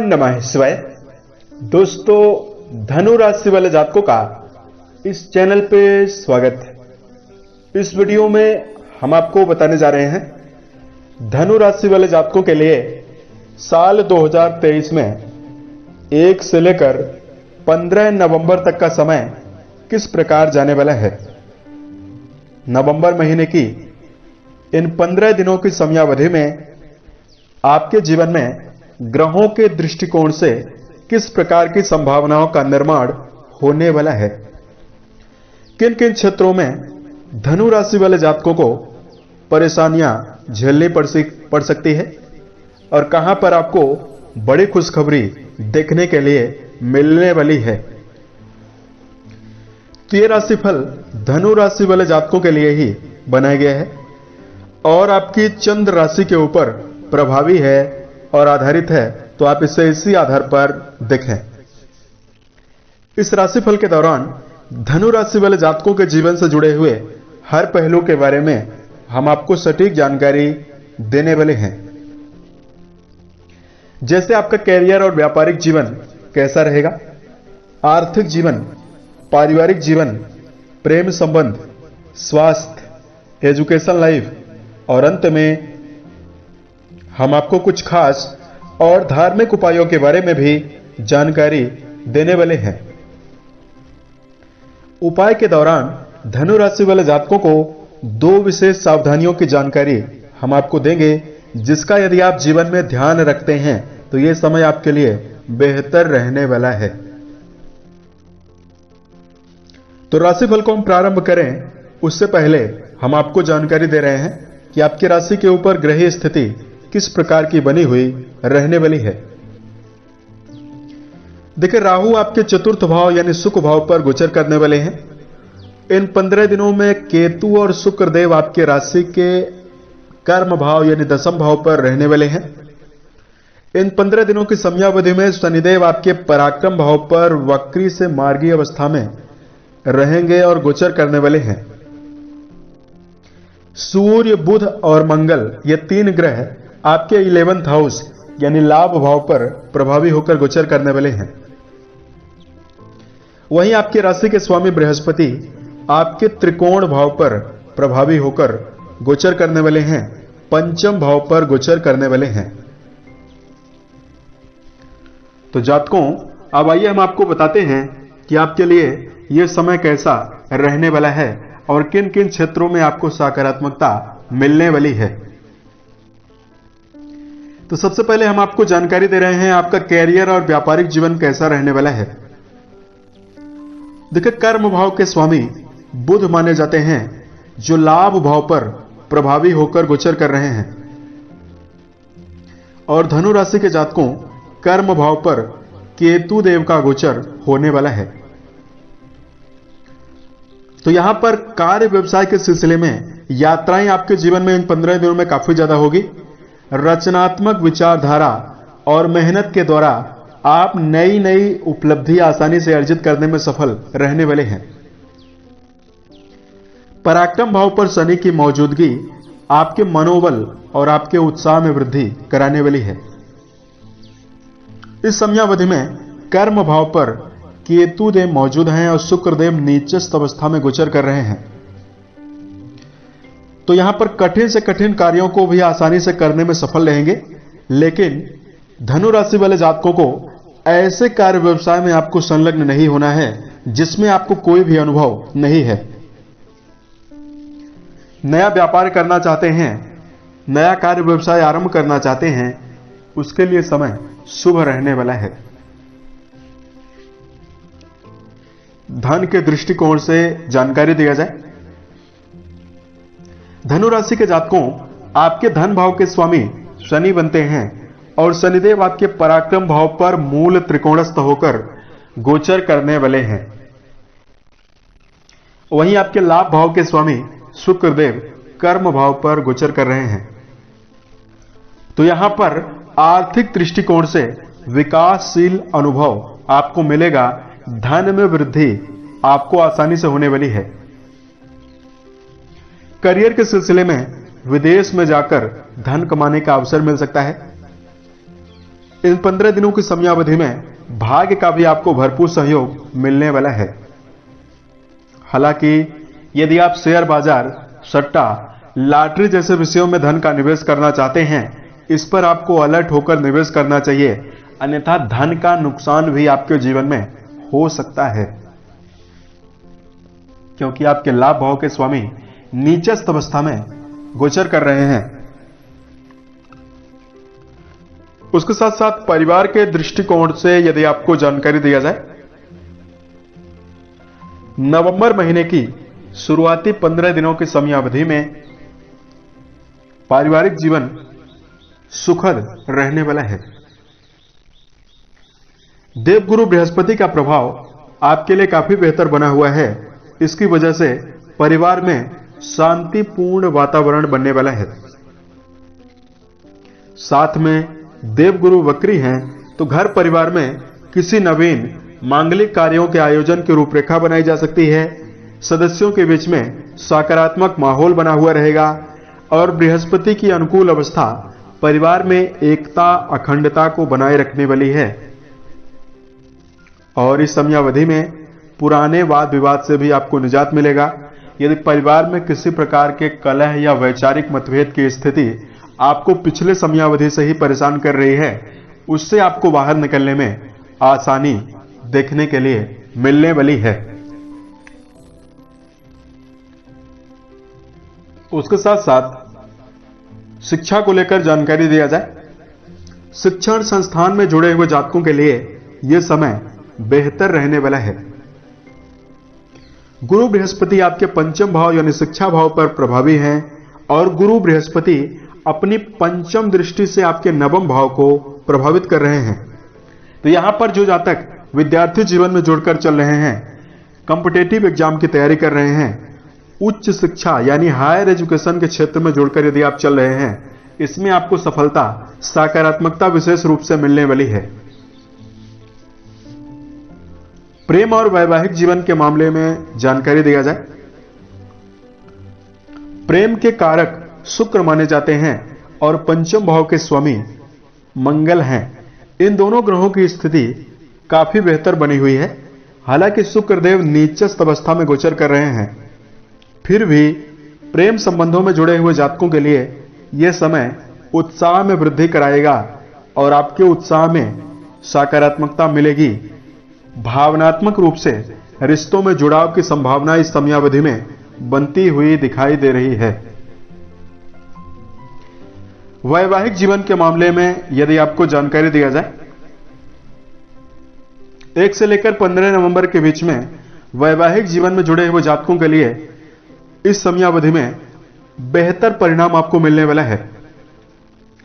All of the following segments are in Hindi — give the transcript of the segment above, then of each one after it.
नमः शिवाय। दोस्तों, धनु राशि वाले जातकों का इस चैनल पे स्वागत है। इस वीडियो में हम आपको बताने जा रहे हैं धनु राशि वाले जातकों के लिए साल 2023 में 1 से लेकर 15 नवंबर तक का समय किस प्रकार जाने वाला है। नवंबर महीने की इन 15 दिनों की समयावधि में आपके जीवन में ग्रहों के दृष्टिकोण से किस प्रकार की संभावनाओं का निर्माण होने वाला है। किन किन क्षेत्रों में धनु राशि वाले जातकों को परेशानियां झेलनी पड़ सकती है और कहां पर आपको बड़ी खुशखबरी देखने के लिए मिलने वाली है। तो ये राशिफल धनु राशि वाले जातकों के लिए ही बनाया गया है और आपकी चंद्र राशि के ऊपर प्रभावी है और आधारित है, तो आप इसे इसी आधार पर देखें। इस राशिफल के दौरान धनु राशि वाले जातकों के जीवन से जुड़े हुए हर पहलू के बारे में हम आपको सटीक जानकारी देने वाले हैं। जैसे आपका कैरियर और व्यापारिक जीवन कैसा रहेगा, आर्थिक जीवन, पारिवारिक जीवन, प्रेम संबंध, स्वास्थ्य, एजुकेशन लाइफ और अंत में हम आपको कुछ खास और धार्मिक उपायों के बारे में भी जानकारी देने वाले हैं। उपाय के दौरान धनु राशि वाले जातकों को 2 विशेष सावधानियों की जानकारी हम आपको देंगे, जिसका यदि आप जीवन में ध्यान रखते हैं तो यह समय आपके लिए बेहतर रहने वाला है। तो राशिफल को हम प्रारंभ करें उससे पहले हम आपको जानकारी दे रहे हैं कि आपकी राशि के ऊपर ग्रहीय स्थिति किस प्रकार की बनी हुई रहने वाली है। देखिए, राहु आपके चतुर्थ भाव यानी सुख भाव पर गोचर करने वाले हैं। इन 15 दिनों में केतु और शुक्र देव आपके राशि के कर्म भाव यानी दशम भाव पर रहने वाले हैं। इन 15 दिनों की समयावधि में शनिदेव आपके पराक्रम भाव पर वक्री से मार्गीय अवस्था में रहेंगे और गोचर करने वाले हैं। सूर्य, बुध और मंगल ये 3 ग्रह आपके 11th हाउस यानी लाभ भाव पर प्रभावी होकर गोचर करने वाले हैं। वहीं आपकी राशि के स्वामी बृहस्पति आपके त्रिकोण भाव पर प्रभावी होकर गोचर करने वाले हैं, पंचम भाव पर गोचर करने वाले हैं। तो जातकों, अब आइए हम आपको बताते हैं कि आपके लिए यह समय कैसा रहने वाला है और किन किन क्षेत्रों में आपको सकारात्मकता मिलने वाली है। तो सबसे पहले हम आपको जानकारी दे रहे हैं आपका कैरियर और व्यापारिक जीवन कैसा रहने वाला है। देखिए, कर्म भाव के स्वामी बुध माने जाते हैं, जो लाभ भाव पर प्रभावी होकर गोचर कर रहे हैं और धनु राशि के जातकों कर्म भाव पर केतु देव का गोचर होने वाला है। तो यहां पर कार्य व्यवसाय के सिलसिले में यात्राएं आपके जीवन में इन 15 दिनों में काफी ज्यादा होगी। रचनात्मक विचारधारा और मेहनत के द्वारा आप नई नई उपलब्धि आसानी से अर्जित करने में सफल रहने वाले हैं। पराक्रम भाव पर शनि की मौजूदगी आपके मनोबल और आपके उत्साह में वृद्धि कराने वाली है। इस समयावधि में कर्म भाव पर केतु देव मौजूद हैं और शुक्र देव नीचस्थ अवस्था में गोचर कर रहे हैं। तो यहां पर कठिन से कठिन कार्यों को भी आसानी से करने में सफल रहेंगे, लेकिन धनु राशि वाले जातकों को ऐसे कार्य व्यवसाय में आपको संलग्न नहीं होना है जिसमें आपको कोई भी अनुभव नहीं है। नया व्यापार करना चाहते हैं, नया कार्य व्यवसाय आरंभ करना चाहते हैं, उसके लिए समय शुभ रहने वाला है। धन के दृष्टिकोण से जानकारी दिया जाए, धनु राशि के जातकों आपके धन भाव के स्वामी शनि बनते हैं और शनिदेव आपके पराक्रम भाव पर मूल त्रिकोणस्थ होकर गोचर करने वाले हैं। वहीं आपके लाभ भाव के स्वामी शुक्रदेव कर्म भाव पर गोचर कर रहे हैं। तो यहां पर आर्थिक दृष्टिकोण से विकासशील अनुभव आपको मिलेगा, धन में वृद्धि आपको आसानी से होने वाली है। करियर के सिलसिले में विदेश में जाकर धन कमाने का अवसर मिल सकता है। इन 15 दिनों की समयावधि में भाग्य का भी आपको भरपूर सहयोग मिलने वाला है। हालांकि यदि आप शेयर बाजार, सट्टा, लॉटरी जैसे विषयों में धन का निवेश करना चाहते हैं, इस पर आपको अलर्ट होकर निवेश करना चाहिए, अन्यथा धन का नुकसान भी आपके जीवन में हो सकता है, क्योंकि आपके लाभ भाव के स्वामी नीचस्थ अवस्था में गोचर कर रहे हैं। उसके साथ साथ परिवार के दृष्टिकोण से यदि आपको जानकारी दिया जाए, नवंबर महीने की शुरुआती 15 दिनों की समयावधि में पारिवारिक जीवन सुखद रहने वाला है। देवगुरु बृहस्पति का प्रभाव आपके लिए काफी बेहतर बना हुआ है। इसकी वजह से परिवार में शांतिपूर्ण वातावरण बनने वाला है। साथ में देवगुरु वक्री हैं, तो घर परिवार में किसी नवीन मांगलिक कार्यों के आयोजन की रूपरेखा बनाई जा सकती है। सदस्यों के बीच में सकारात्मक माहौल बना हुआ रहेगा और बृहस्पति की अनुकूल अवस्था परिवार में एकता, अखंडता को बनाए रखने वाली है। और इस समयावधि में पुराने वाद विवाद से भी आपको निजात मिलेगा। यदि परिवार में किसी प्रकार के कलह या वैचारिक मतभेद की स्थिति आपको पिछले समयावधि से ही परेशान कर रही है, उससे आपको बाहर निकलने में आसानी देखने के लिए मिलने वाली है। उसके साथ साथ शिक्षा को लेकर जानकारी दिया जाए, शिक्षण संस्थान में जुड़े हुए जातकों के लिए यह समय बेहतर रहने वाला है। गुरु बृहस्पति आपके पंचम भाव यानी शिक्षा भाव पर प्रभावी हैं और गुरु बृहस्पति अपनी पंचम दृष्टि से आपके नवम भाव को प्रभावित कर रहे हैं। तो यहां पर जो जातक विद्यार्थी जीवन में जुड़कर चल रहे हैं, कॉम्पिटिटिव एग्जाम की तैयारी कर रहे हैं, उच्च शिक्षा यानी हायर एजुकेशन के क्षेत्र में जुड़कर यदि आप चल रहे हैं, इसमें आपको सफलता, सकारात्मकता विशेष रूप से मिलने वाली है। प्रेम और वैवाहिक जीवन के मामले में जानकारी दिया जाए, प्रेम के कारक शुक्र माने जाते हैं और पंचम भाव के स्वामी मंगल हैं। इन दोनों ग्रहों की स्थिति काफी बेहतर बनी हुई है। हालांकि शुक्रदेव नीचस्थ अवस्था में गोचर कर रहे हैं, फिर भी प्रेम संबंधों में जुड़े हुए जातकों के लिए यह समय उत्साह में वृद्धि कराएगा और आपके उत्साह में सकारात्मकता मिलेगी। भावनात्मक रूप से रिश्तों में जुड़ाव की संभावना इस समयावधि में बनती हुई दिखाई दे रही है। वैवाहिक जीवन के मामले में यदि आपको जानकारी दिया जाए, 1 से लेकर 15 नवंबर के बीच में वैवाहिक जीवन में जुड़े हुए जातकों के लिए इस समयावधि में बेहतर परिणाम आपको मिलने वाला है।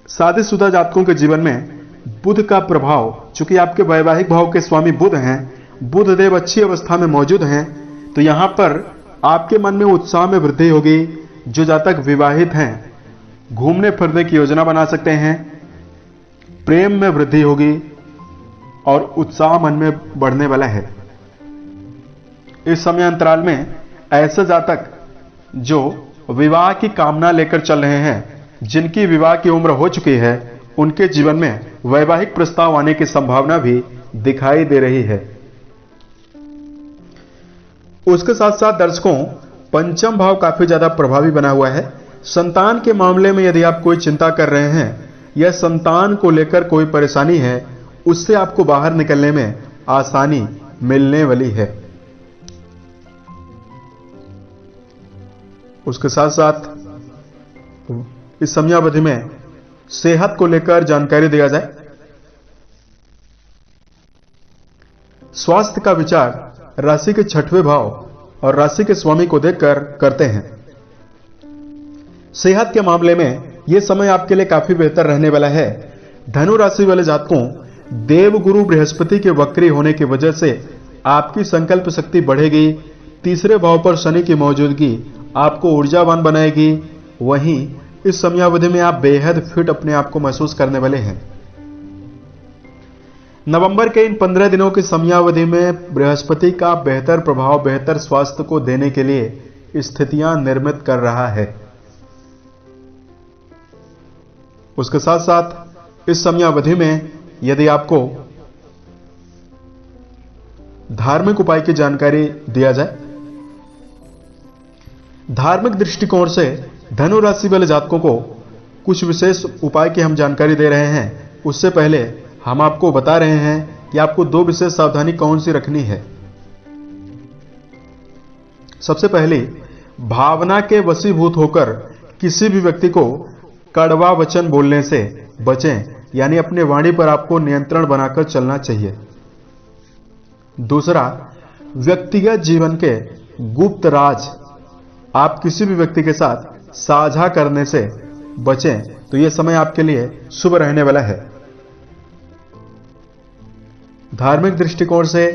शादीशुदा जातकों के जीवन में बुध का प्रभाव, चूंकि आपके वैवाहिक भाव के स्वामी बुध हैं, बुध देव अच्छी अवस्था में मौजूद हैं, तो यहां पर आपके मन में उत्साह में वृद्धि होगी। जो जातक विवाहित हैं, घूमने फिरने की योजना बना सकते हैं, प्रेम में वृद्धि होगी और उत्साह मन में बढ़ने वाला है। इस समय अंतराल में ऐसे जातक जो विवाह की कामना लेकर चल रहे हैं, जिनकी विवाह की उम्र हो चुकी है, उनके जीवन में वैवाहिक प्रस्ताव आने की संभावना भी दिखाई दे रही है। उसके साथ साथ दर्शकों, पंचम भाव काफी ज्यादा प्रभावी बना हुआ है। संतान के मामले में यदि आप कोई चिंता कर रहे हैं या संतान को लेकर कोई परेशानी है, उससे आपको बाहर निकलने में आसानी मिलने वाली है। उसके साथ साथ इस समयावधि में सेहत को लेकर जानकारी दिया जाए, स्वास्थ्य का विचार राशि के 6वें भाव और राशि के स्वामी को देखकर करते हैं। सेहत के मामले में यह समय आपके लिए काफी बेहतर रहने वाला है। धनु राशि वाले जातकों, देवगुरु बृहस्पति के वक्री होने की वजह से आपकी संकल्प शक्ति बढ़ेगी। तीसरे भाव पर शनि की मौजूदगी आपको ऊर्जावान बनाएगी। वहीं इस समयावधि में आप बेहद फिट अपने आप को महसूस करने वाले हैं। नवंबर के इन 15 दिनों की समयावधि में बृहस्पति का बेहतर प्रभाव बेहतर स्वास्थ्य को देने के लिए स्थितियां निर्मित कर रहा है। उसके साथ साथ इस समयावधि में यदि आपको धार्मिक उपाय की जानकारी दिया जाए। धार्मिक दृष्टिकोण से धनु राशि वाले जातकों को कुछ विशेष उपाय की हम जानकारी दे रहे हैं। उससे पहले हम आपको बता रहे हैं कि आपको दो विशेष सावधानी कौन सी रखनी है। सबसे पहले, भावना के वशीभूत होकर किसी भी व्यक्ति को कड़वा वचन बोलने से बचें, यानी अपने वाणी पर आपको नियंत्रण बनाकर चलना चाहिए। दूसरा, व्यक्तिगत जीवन के गुप्त राज आप किसी भी व्यक्ति के साथ साझा करने से बचें, तो यह समय आपके लिए शुभ रहने वाला है। धार्मिक दृष्टिकोण से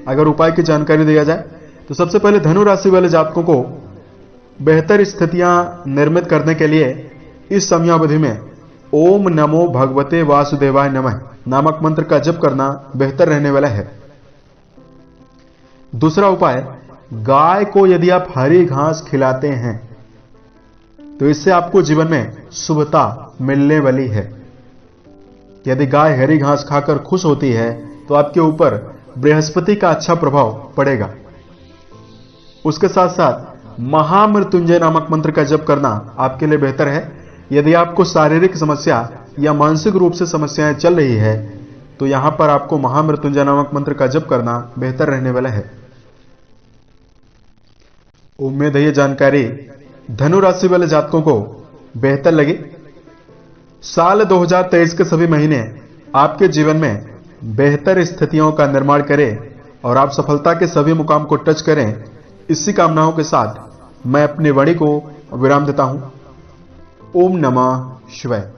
अगर उपाय की जानकारी दिया जाए तो सबसे पहले धनु राशि वाले जातकों को बेहतर स्थितियां निर्मित करने के लिए इस समयावधि में ओम नमो भगवते वासुदेवाय नमः नामक मंत्र का जप करना बेहतर रहने वाला है। दूसरा उपाय, गाय को यदि आप हरी घास खिलाते हैं तो इससे आपको जीवन में शुभता मिलने वाली है। यदि गाय हरी घास खाकर खुश होती है तो आपके ऊपर बृहस्पति का अच्छा प्रभाव पड़ेगा। उसके साथ साथ महामृत्युंजय नामक मंत्र का जप करना आपके लिए बेहतर है। यदि आपको शारीरिक समस्या या मानसिक रूप से समस्याएं चल रही है तो यहां पर आपको महामृत्युंजय नामक मंत्र का जप करना बेहतर रहने वाला है। उम्मीद है ये जानकारी धनु राशि वाले जातकों को बेहतर लगी। साल 2023 के सभी महीने आपके जीवन में बेहतर स्थितियों का निर्माण करें और आप सफलता के सभी मुकाम को टच करें, इसी कामनाओं के साथ मैं अपनी वाणी को विराम देता हूं। ओम नमः शिवाय।